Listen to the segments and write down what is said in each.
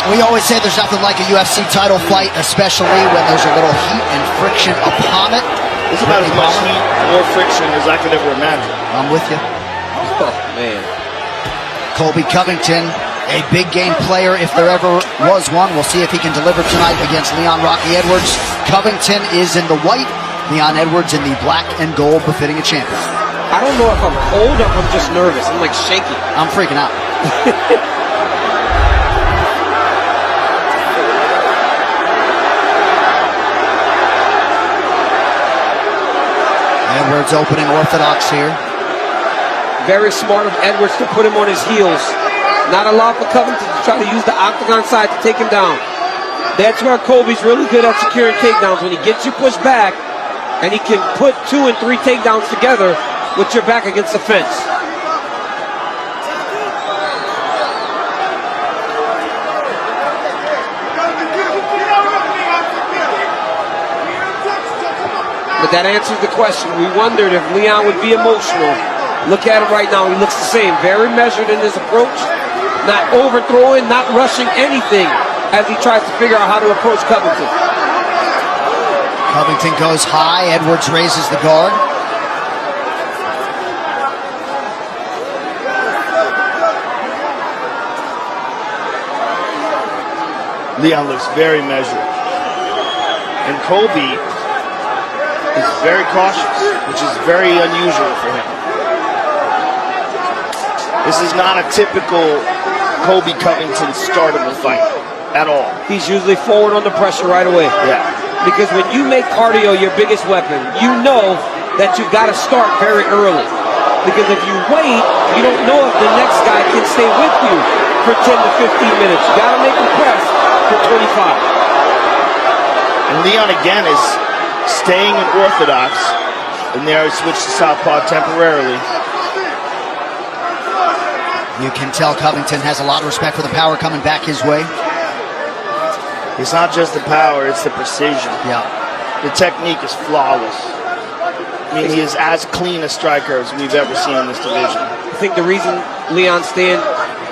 We always say there's nothing like a UFC title fight, especially when there's a little heat and friction upon it. It's about as much heat or friction as I could ever imagine. I'm with you. Oh, man. Colby Covington, a big game player if there ever was one. We'll see if he can deliver tonight against Leon Rocky Edwards. Covington is in the white, Leon Edwards in the black and gold, befitting a champion. I don't know if I'm cold or if I'm just nervous. I'm like shaking. I'm freaking out. Edwards opening orthodox here. Very smart of Edwards to put him on his heels. Not allowed for Covington to try to use the octagon side to take him down. That's where Colby's really good at securing takedowns. When he gets you pushed back, and he can put 2 and 3 takedowns together with your back against the fence. But that answers the question. We wondered if Leon would be emotional. Look at him right now. He looks the same. Very measured in his approach. Not overthrowing, not rushing anything as he tries to figure out how to approach Covington. Covington goes high. Edwards raises the guard. Leon looks very measured. And Colby is very cautious, which is very unusual for him. This is not a typical Colby Covington start of a fight at all. He's usually forward on the pressure right away. Yeah. Because when you make cardio your biggest weapon, you know that you've got to start very early. Because if you wait, you don't know if the next guy can stay with you for 10 to 15 minutes. You got to make him press for 25. And Leon again is staying in orthodox, and there he switched to southpaw temporarily. You can tell Covington has a lot of respect for the power coming back his way. It's not just the power, it's the precision. Yeah. The technique is flawless. I mean, he is as clean a striker as we've ever seen in this division. I think the reason Leon's staying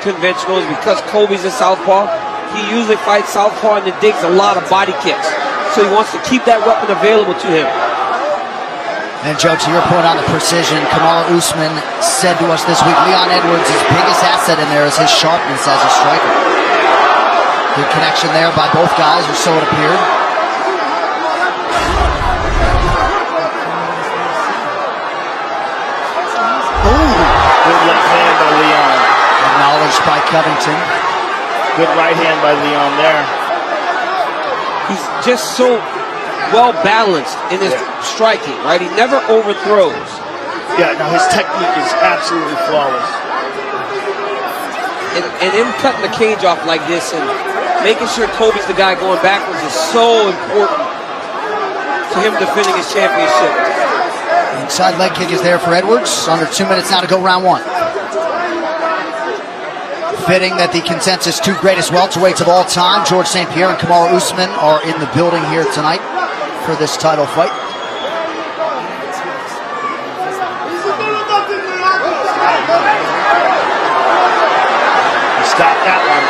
conventional is because Colby's a southpaw. He usually fights southpaw and then digs a lot of body kicks. So he wants to keep that weapon available to him. And Joe, to your point on the precision, Kamaru Usman said to us this week, Leon Edwards' biggest asset in there is his sharpness as a striker. Good connection there by both guys, or so it appeared. Ooh. Good left hand by Leon. Acknowledged by Covington. Good right hand by Leon there. He's just so well balanced in his striking, right? He never overthrows. Yeah, no, his technique is absolutely flawless. And him cutting the cage off like this and making sure Colby's the guy going backwards is so important to him defending his championship. Inside leg kick is there for Edwards. Under 2 minutes now to go round one. Fitting that the consensus 2 greatest welterweights of all time, George St. Pierre and Kamaru Usman, are in the building here tonight for this title fight. Stop that one.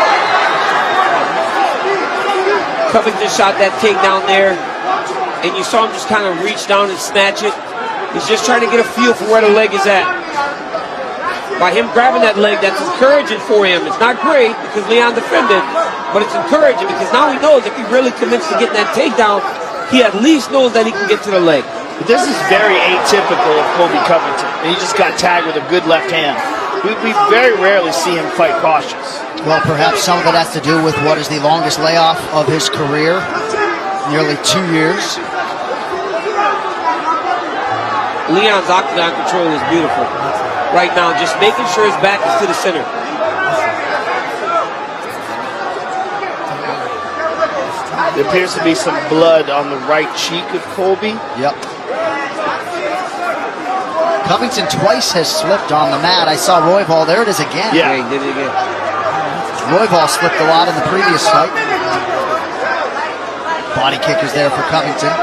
Covington shot that takedown there, and you saw him just kind of reach down and snatch it. He's just trying to get a feel for where the leg is at. By him grabbing that leg, that's encouraging for him. It's not great because Leon defended, but it's encouraging because now he knows if he really commits to getting that takedown, he at least knows that he can get to the leg. But this is very atypical of Colby Covington. And he just got tagged with a good left hand. We very rarely see him fight cautious. Well, perhaps some of it has to do with what is the longest layoff of his career, nearly 2 years. Leon's octagon control is beautiful right now, just making sure his back is to the center. There appears to be some blood on the right cheek of Colby. Yep. Covington twice has slipped on the mat. I saw Royval. There it is again. Yeah, he did it again. Royval slipped a lot in the previous fight. Body kick is there for Covington.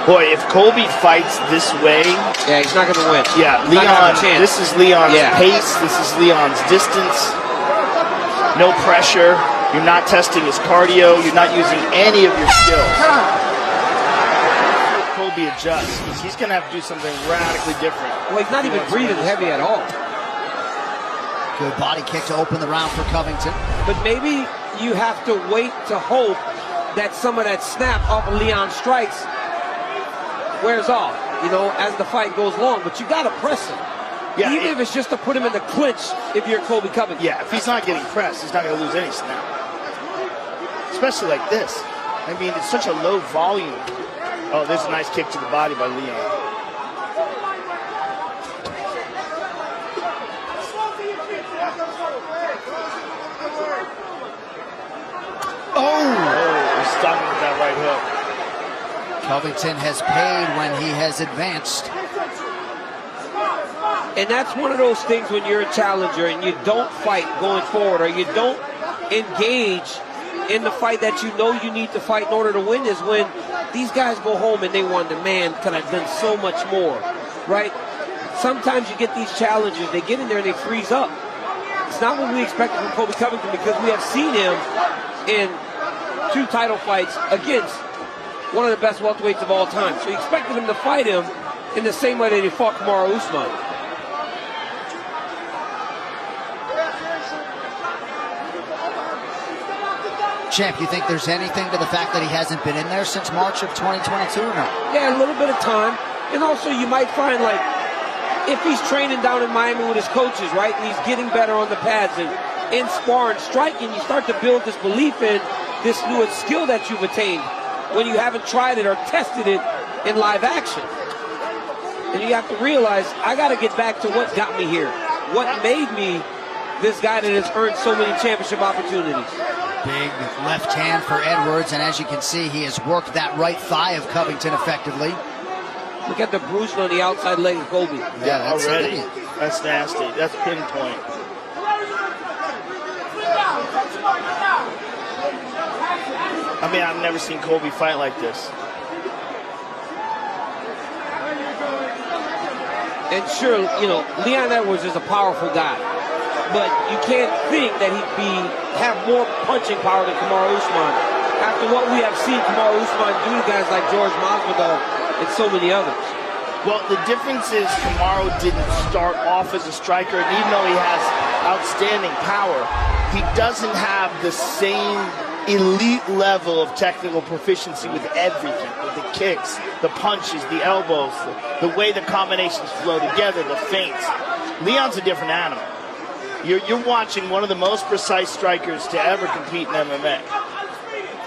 Boy, if Colby fights this way, yeah, he's not going to win. Yeah, He's not gonna have a Leon. chance. This is Leon's pace. This is Leon's distance. No pressure. You're not testing his cardio. You're not using any of your skills. Colby adjusts. He's going to have to do something radically different. Well, he's not even breathing heavy at all. Good body kick to open the round for Covington. But maybe you have to wait to hope that some of that snap off of Leon's strikes wears off, you know, as the fight goes long. But you got to press him. Yeah, even if it's just to put him in the clinch if you're Colby Covington. Yeah, if he's not getting pressed, he's not going to lose any snap. Especially like this. I mean, it's such a low volume. Oh, there's a nice kick to the body by Leon. Oh, he's stopping with that right hook. Covington has paid when he has advanced. And that's one of those things when you're a challenger and you don't fight going forward, or you don't engage in the fight that you know you need to fight in order to win, is when these guys go home and they wonder, man, could I have done so much more, right? Sometimes you get these challenges, they get in there and they freeze up. It's not what we expected from Colby Covington, because we have seen him in 2 title fights against one of the best welterweights of all time. So you expected him to fight him in the same way that he fought Kamaru Usman. Champ, you think there's anything to the fact that he hasn't been in there since March of 2022 or no? Yeah, a little bit of time. And also you might find, like, if he's training down in Miami with his coaches, right, and he's getting better on the pads and in sparring, striking, you start to build this belief in this new skill that you've attained when you haven't tried it or tested it in live action. And you have to realize, I got to get back to what got me here. What made me this guy that has earned so many championship opportunities. Big left hand for Edwards, and as you can see, he has worked that right thigh of Covington effectively. Look at the bruising on the outside leg of Colby. Yeah, that's already. That's nasty. That's pinpoint. I mean, I've never seen Colby fight like this. And sure, you know, Leon Edwards is a powerful guy, but you can't think that he'd have more punching power than Kamaru Usman. After what we have seen Kamaru Usman do to guys like George Masvidal and so many others. Well, the difference is Kamaru didn't start off as a striker, and even though he has outstanding power, he doesn't have the same elite level of technical proficiency with everything, with the kicks, the punches, the elbows, the way the combinations flow together, the feints. Leon's a different animal. You're watching one of the most precise strikers to ever compete in MMA.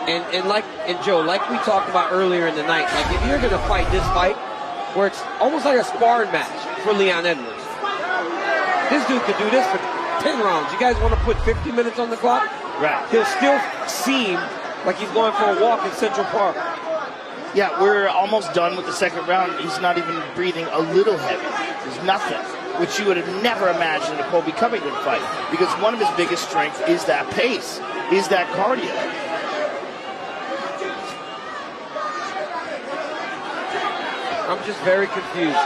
And Joe, like we talked about earlier in the night, like if you're gonna fight this fight, where it's almost like a sparring match for Leon Edwards, this dude could do this for 10 rounds. You guys want to put 50 minutes on the clock? Right. He'll still seem like he's going for a walk in Central Park. Yeah, we're almost done with the second round. He's not even breathing a little heavy. There's nothing, which you would have never imagined in a Colby Covington fight, because one of his biggest strengths is that pace, is that cardio. I'm just very confused.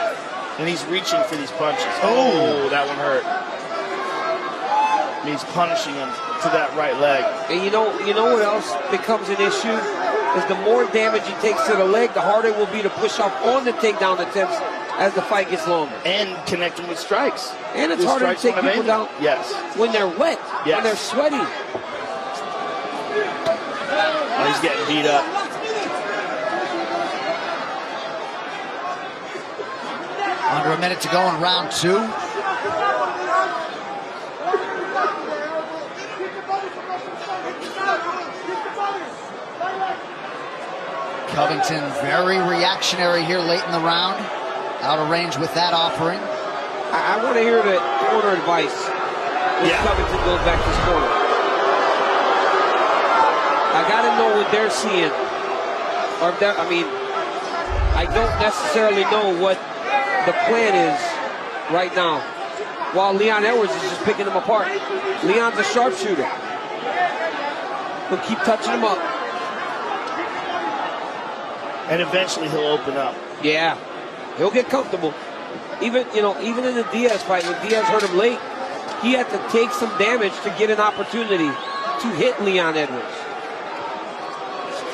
And he's reaching for these punches. Oh, that one hurt. And he's punishing him to that right leg. And you know what else becomes an issue? Is the more damage he takes to the leg, the harder it will be to push off on the takedown attempts as the fight gets longer. And connecting with strikes. And it's harder to take people down when they're wet, when they're sweaty. Oh, he's getting beat up. Under a minute to go in round 2. Covington very reactionary here late in the round. Out of range with that offering. I want to hear the corner advice when Covington goes back to his corner. I got to know what they're seeing. Or if I mean, I don't necessarily know what the plan is right now, while Leon Edwards is just picking them apart. Leon's a sharpshooter. He'll keep touching him up. And eventually he'll open up. Yeah, he'll get comfortable. Even in the Diaz fight, when Diaz hurt him late, he had to take some damage to get an opportunity to hit Leon Edwards.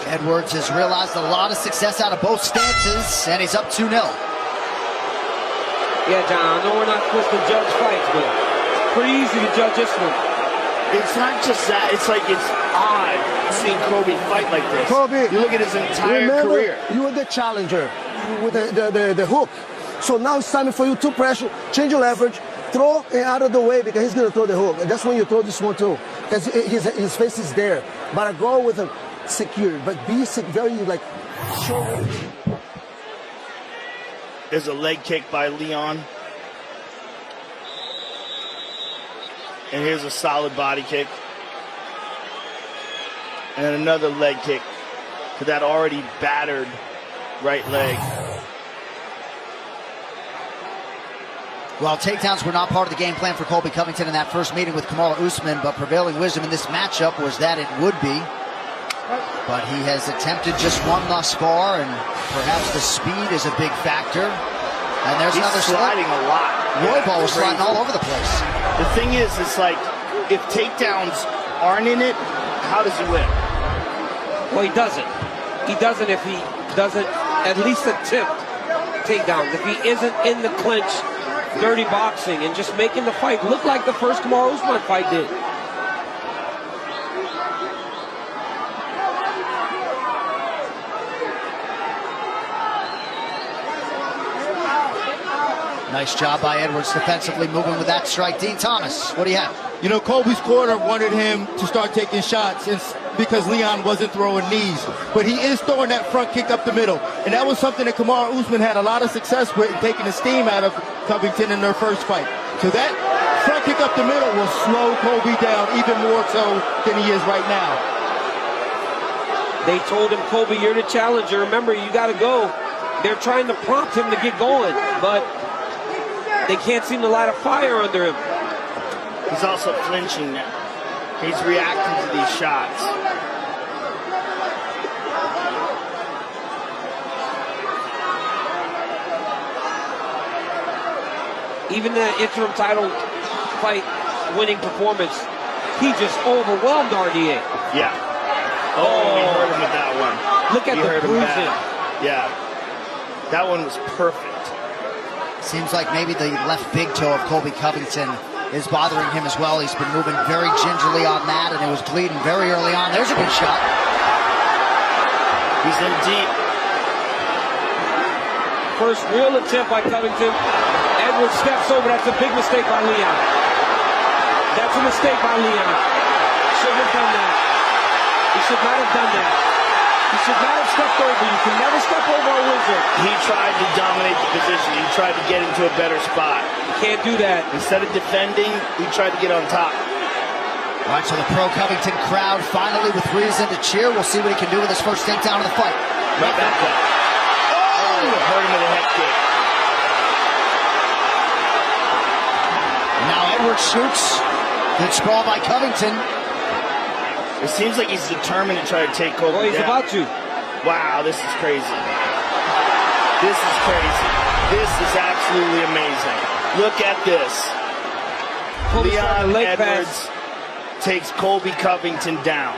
Edwards has realized a lot of success out of both stances, and he's up 2-0. Yeah, John, I know we're not supposed to judge fights, but it's pretty easy to judge this one. It's not just that. It's like it's odd seeing Colby fight like this. Colby, you look at his entire career. You were the challenger with the hook. So now it's time for you to pressure, change your leverage, throw it out of the way because he's going to throw the hook. And that's when you throw this one too. Because his face is there. But I go with him secure, but be very like sure. There's a leg kick by Leon. And here's a solid body kick. And another leg kick to that already battered right leg. Well, takedowns were not part of the game plan for Colby Covington in that first meeting with Kamaru Usman, but prevailing wisdom in this matchup was that it would be. But he has attempted just one thus far, and perhaps the speed is a big factor. And there's another sliding a lot. Roybal was sliding all over the place. The thing is, it's like, if takedowns aren't in it, how does he win? Well, he doesn't. He doesn't if he doesn't at least attempt takedowns. If he isn't in the clinch, dirty boxing, and just making the fight look like the first Kamaru Usman fight did. Nice job by Edwards defensively, moving with that strike. Dean Thomas, what do you have? You know, Colby's corner wanted him to start taking shots because Leon wasn't throwing knees. But he is throwing that front kick up the middle. And that was something that Kamaru Usman had a lot of success with, taking the steam out of Covington in their first fight. So that front kick up the middle will slow Colby down even more so than he is right now. They told him, Colby, you're the challenger. Remember, you got to go. They're trying to prompt him to get going, but they can't seem to light a fire under him. He's also flinching now. He's reacting to these shots. Even that interim title fight winning performance, he just overwhelmed RDA. Yeah. Oh, he hurt him with that one. Look at the bruising. Yeah. That one was perfect. Seems like maybe the left big toe of Colby Covington is bothering him as well. He's been moving very gingerly on that, and it was bleeding very early on. There's a good shot. He's in deep. First real attempt by Covington. Edwards steps over. That's a big mistake by Leon. That's a mistake by Leon. Shouldn't have done that. He should not have done that. He should not have stepped over. You can never step over a wizard. He tried to dominate the position. He tried to get into a better spot. You can't do that. Instead of defending, he tried to get on top. All right, so the pro-Covington crowd finally with reason to cheer. We'll see what he can do with his first takedown of the fight. Right back up. Oh! Hurt him with a head kick. Now Edwards shoots. Good sprawl by Covington. It seems like he's determined to try to take Colby down. He's about to. Wow, this is crazy. This is crazy. This is absolutely amazing. Look at this. Leon Edwards takes Colby Covington down.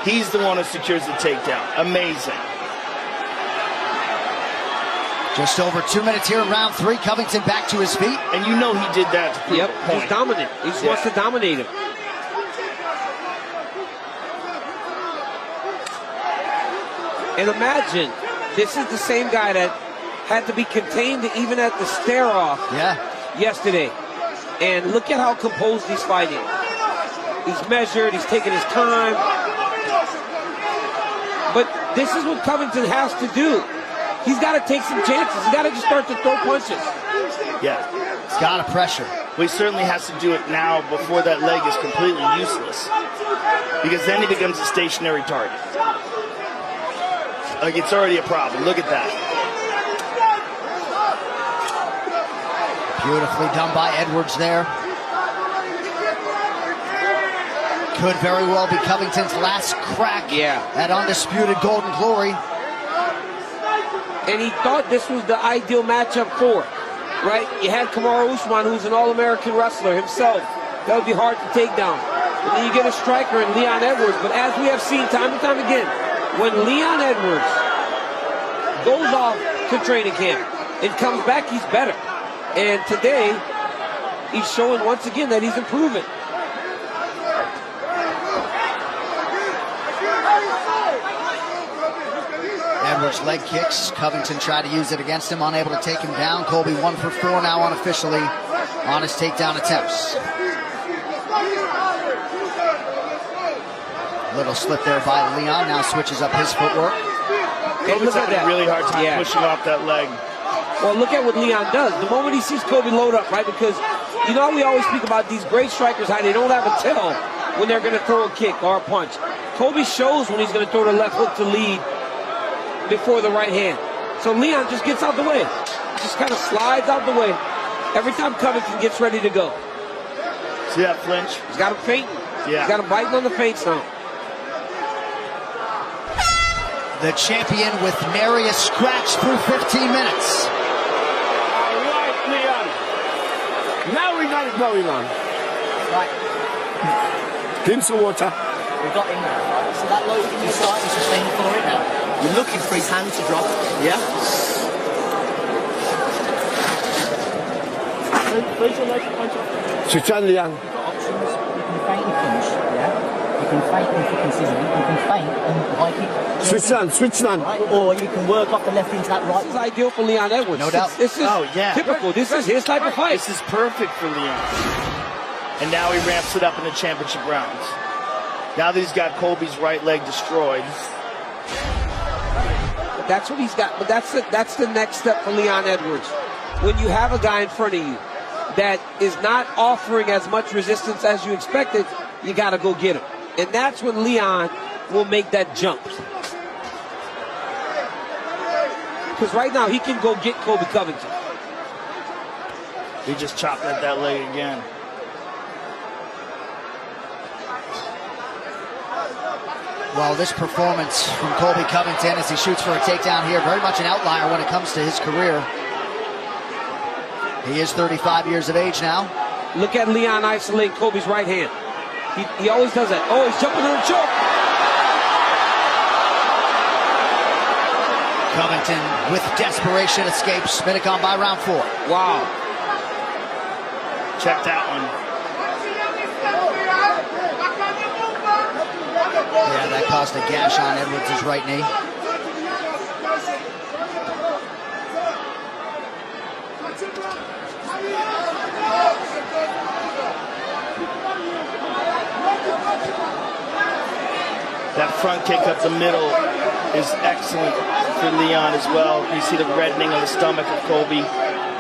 He's the one who secures the takedown. Amazing. Just over 2 minutes here in round 3. Covington back to his feet. And you know he did that to prove a point. He's dominant. He just wants to dominate him. And imagine, this is the same guy that had to be contained even at the stare-off yesterday. And look at how composed he's fighting. He's measured, he's taking his time. But this is what Covington has to do. He's got to take some chances. He's got to just start to throw punches. Yeah. He's got to pressure. Well, he certainly has to do it now before that leg is completely useless. Because then he becomes a stationary target. Like, it's already a problem. Look at that. Beautifully done by Edwards there. Could very well be Covington's last crack at undisputed Golden Glory. And he thought this was the ideal matchup for it, right? You had Kamaru Usman, who's an All-American wrestler himself. That would be hard to take down. And then you get a striker in Leon Edwards. But as we have seen time and time again, when Leon Edwards goes off to training camp and comes back, he's better. And today, he's showing once again that he's improving. Edwards leg kicks. Covington tried to use it against him, unable to take him down. Colby 1 for 4 now unofficially on his takedown attempts. Little slip there by Leon, now switches up his footwork. Colby's having a really hard time pushing off that leg. Well, look at what Leon does. The moment he sees Colby load up, right? Because, you know, we always speak about these great strikers, how they don't have a tell when they're going to throw a kick or a punch. Colby shows when he's going to throw the left hook to lead before the right hand. So Leon just gets out the way. Just kind of slides out the way every time Covington gets ready to go. See that flinch? He's got him fainting. Yeah. He's got him biting on the feints now. The champion with nary a scratch through 15 minutes. All right, Leon. Now we got it going on. Right, Drink some water. we got him now. Right? So that low you're starting to sustain for it now. You're looking for his hand to drop. Yeah? Switch on, Leon. You've got options. You can feint and punch. Yeah? You can feint and fucking scissor. You can feint and high kick. Switch on. Right? Or you can work off the left into that right. This is ideal for Leon Edwards. No doubt. This is typical. This is his type of fight. This is perfect for Leon. And now he ramps it up in the championship rounds. Now that he's got Colby's right leg destroyed. That's what he's got. But that's the next step for Leon Edwards. When you have a guy in front of you that is not offering as much resistance as you expected, you got to go get him. And that's when Leon will make that jump. Because right now he can go get Colby Covington. He just chopped at that leg again. Well, this performance from Colby Covington as he shoots for a takedown here, very much an outlier when it comes to his career. He is 35 years of age now. Look at Leon isolating Colby's right hand. He always does that. Oh, he's jumping on a choke. Covington with desperation escapes. Minute gone by round 4. Wow. Check that one. Yeah, that caused a gash on Edwards' right knee. That front kick up the middle is excellent for Leon as well. You see the reddening on the stomach of Colby,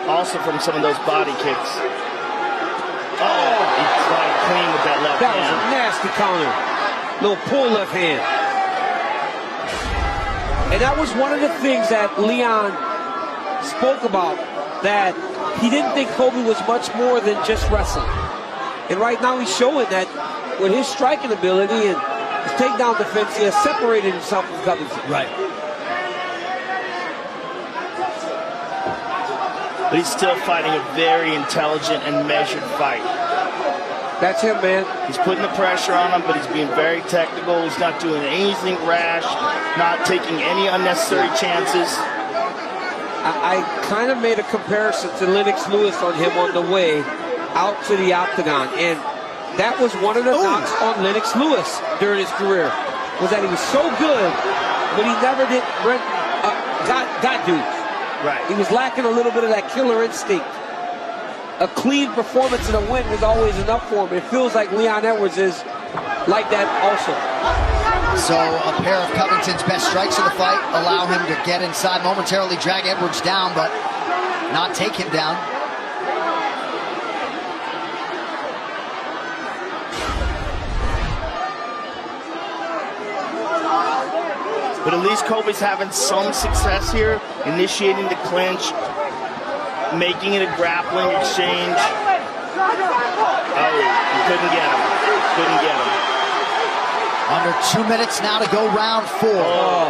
also from some of those body kicks. Oh, he tried clean with that left That was hand. a nasty counter. Little pull left hand. And that was one of the things that Leon spoke about, that he didn't think Colby was much more than just wrestling. And right now he's showing that with his striking ability and his takedown defense, he has separated himself from Covington. Right. But he's still fighting a very intelligent and measured fight. That's him, man. He's putting the pressure on him, but he's being very technical. He's not doing anything rash, not taking any unnecessary chances. I kind of made a comparison to Lennox Lewis on him on the way out to the octagon. And that was one of the knocks on Lennox Lewis during his career, was that he was so good, but he never got dudes. Right. He was lacking a little bit of that killer instinct. A clean performance and a win was always enough for him. It feels like Leon Edwards is like that also. So a pair of Covington's best strikes of the fight allow him to get inside, momentarily drag Edwards down, but not take him down. But at least Colby's having some success here, initiating the clinch, making it a grappling exchange. Oh, he couldn't get him. Couldn't get him. Under 2 minutes now to go round 4. Oh.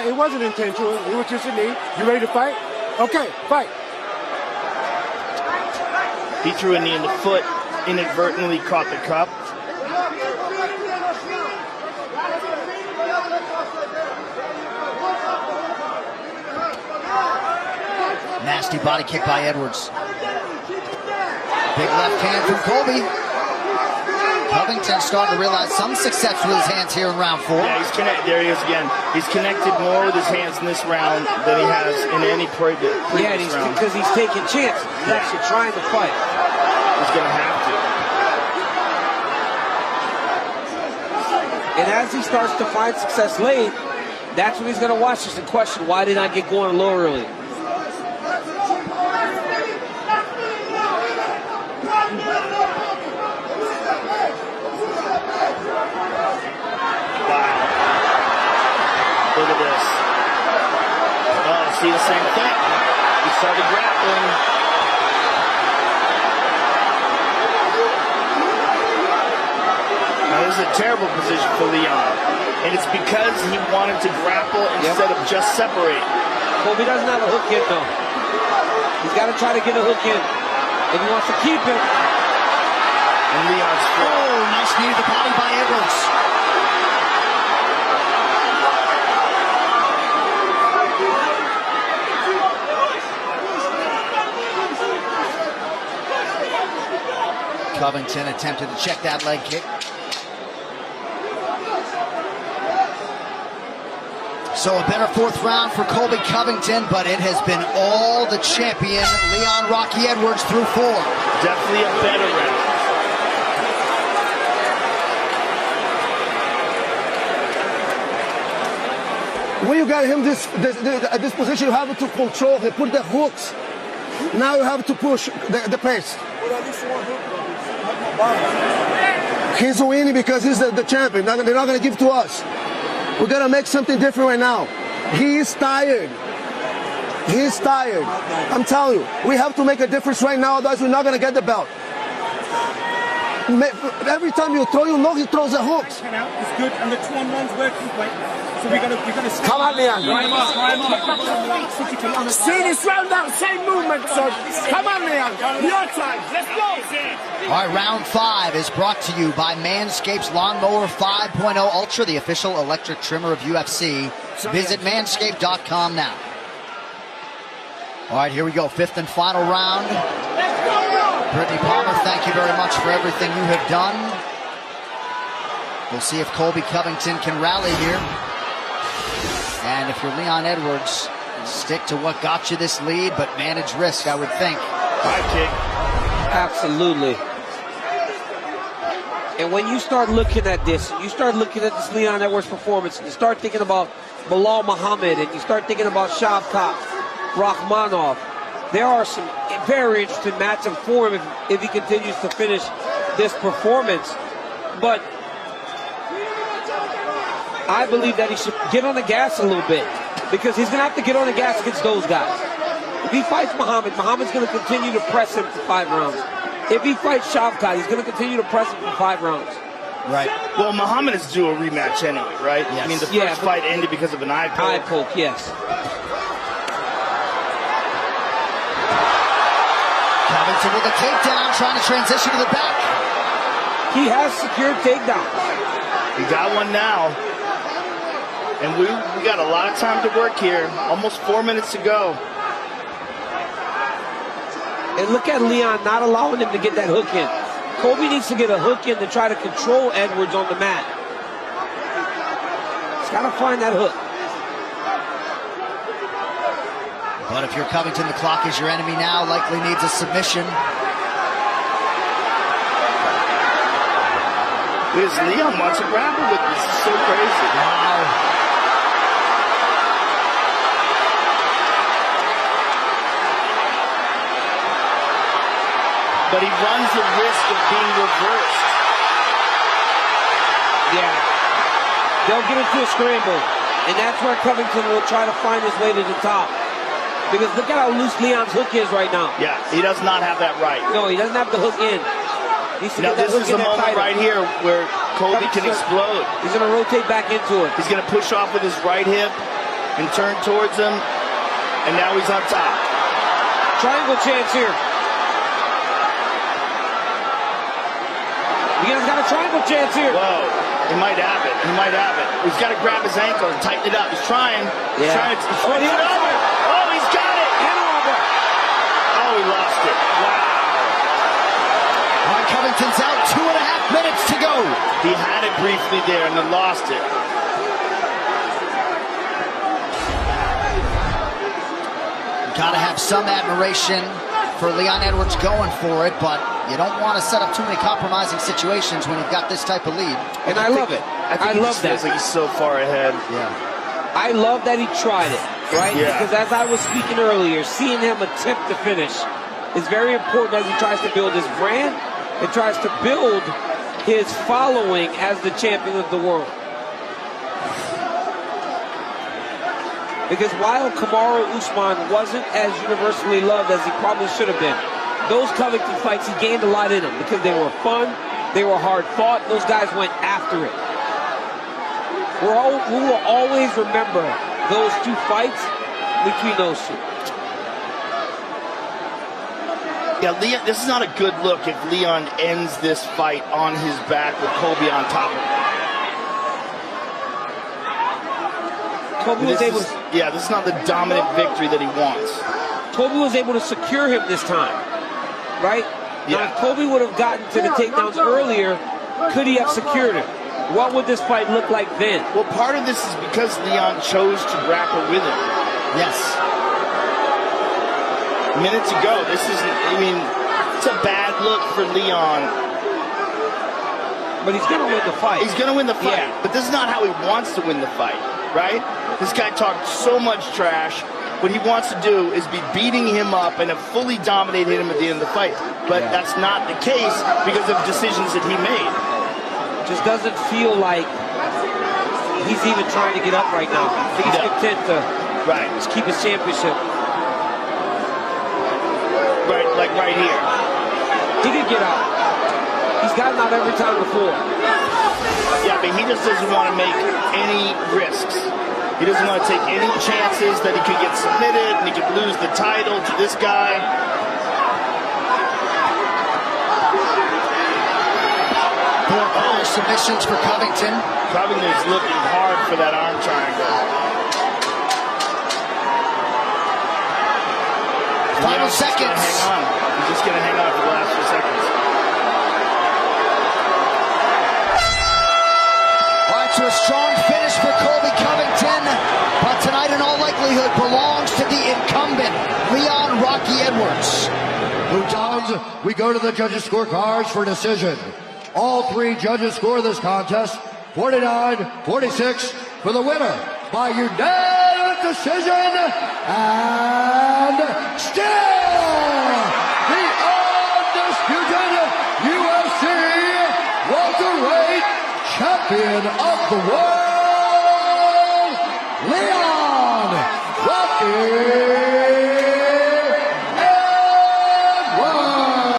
fight. It wasn't intentional. It was just a knee. You ready to fight? Okay, fight. He threw a knee in the foot, inadvertently caught the cup. Nasty body kick by Edwards. Big left hand from Colby. Covington starting to realize some success with his hands here in round 4. Yeah, he's connected. There he is again. He's connected more with his hands in this round than he has in any previous round. Because he's taking chances. He's actually trying to fight. He's going to have to. And as he starts to find success late, that's when he's going to watch this and question, why did I get going low early? Look at this. Oh, see the same thing. He started grappling. Now, this is a terrible position for Leon. And it's because he wanted to grapple instead of just separate. Colby doesn't have a hook yet, though. He's got to try to get a hook in if he wants to keep it. And Leon's full. Oh, nice knee to the body by Edwards. Covington attempted to check that leg kick. So a better 4th round for Colby Covington, but it has been all the champion, Leon Rocky Edwards, through 4. Definitely a better round. When you got him at this position, you have to control him, put the hooks. Now you have to push the pace. He's winning because he's the champion. They're not going to give to us. We got to make something different right now. He is tired. He is tired. I'm telling you, we have to make a difference right now, otherwise we're not going to get the belt. Every time you throw, you know he throws the hooks. It's good, and the 2-on-1's working great. So we're gonna Come on, Leon. see this round out, same movement, son. Come on, Leon. Your time. Let's go. All right, round 5 is brought to you by Manscaped's Lawnmower 5.0 Ultra, the official electric trimmer of UFC. Visit manscaped.com now. All right, here we go. 5th and final round. Brittany Palmer, thank you very much for everything you have done. We'll see if Colby Covington can rally here. And if you're Leon Edwards, stick to what got you this lead, but manage risk, I would think. High kick. Absolutely. And when you start looking at this, you start looking at this Leon Edwards performance, and you start thinking about Bilal Muhammad, and you start thinking about Shavkat Rakhmonov, there are some very interesting matchups for him if he continues to finish this performance. But I believe that he should get on the gas a little bit, because he's going to have to get on the gas against those guys. If he fights Muhammad, Muhammad's going to continue to press him for 5 rounds. If he fights Shavkat, he's going to continue to press him for 5 rounds. Right. Well, Muhammad is due a rematch anyway, right? Yes. I mean, the first fight ended because of an eye poke. Eye poke, yes. Covington with a takedown, trying to transition to the back. He has secured takedowns. He got one now. And we got a lot of time to work here. Almost 4 minutes to go. And look at Leon not allowing him to get that hook in. Colby needs to get a hook in to try to control Edwards on the mat. He's got to find that hook. But if you're Covington, the clock is your enemy now. Likely needs a submission. Because Leon wants to grapple with this. This is so crazy. Wow. But he runs the risk of being reversed. Yeah. They'll get into a scramble. And that's where Covington will try to find his way to the top. Because look at how loose Leon's hook is right now. Yeah, he does not have that right. No, he doesn't have the hook in. Now this is the moment right here where Colby can explode. He's going to rotate back into it. He's going to push off with his right hip. and turned towards him, and now he's on top. Triangle chance here. Leon's got a triangle chance here. Whoa, he might have it. He might have it. He's got to grab his ankle and tighten it up. He's trying. He's trying to switch it over. Oh, he's got it. Hand over. Oh, he lost it. Wow. All right, Covington's out. 2.5 minutes to go. He had it briefly there and then lost it. Got to have some admiration for Leon Edwards going for it, but you don't want to set up too many compromising situations when you've got this type of lead. And I love it. I love that. Feels like he's so far ahead. Yeah. I love that he tried it, right? Yeah. Because as I was speaking earlier, seeing him attempt to finish is very important as he tries to build his brand and tries to build his following as the champion of the world. Because while Kamaru Usman wasn't as universally loved as he probably should have been, those Covington fights, he gained a lot in them because they were fun, they were hard fought, those guys went after it. We will always remember those two fights between those two. Yeah, Leon, this is not a good look if Leon ends this fight on his back with Colby on top of him. Colby was able to... Yeah, this is not the dominant victory that he wants. Colby was able to secure him this time, right? Yeah. Now, if Colby would have gotten to the takedowns earlier, could he have secured him? What would this fight look like then? Well, part of this is because Leon chose to grapple with him. Yes. Minutes ago, this isn't, I mean, it's a bad look for Leon. But he's going to win the fight. He's going to win the fight, Yeah. but this is not how he wants to win the fight, right? This guy talked so much trash. What he wants to do is be beating him up and have fully dominated him at the end of the fight. But that's not the case because of decisions that he made. Just doesn't feel like he's even trying to get up right now. I think he's content to just keep his championship. Right, like right here. He could get out. He's gotten out every time before. Yeah, but he just doesn't want to make any risks. He doesn't want to take any chances that he could get submitted and he could lose the title to this guy. Four submissions for Covington. Covington's looking hard for that arm triangle. Final seconds. Hang on. He's just going to hang on for the last few seconds. All right, so a strong finish for Colby Covington, but tonight in all likelihood belongs to the incumbent, Leon Rocky Edwards. Bulldogs, we go to the judges' scorecards for decision. All three judges score this contest 49-46 for the winner by unanimous decision, and still the undisputed UFC welterweight champion of the world, Leon Rocky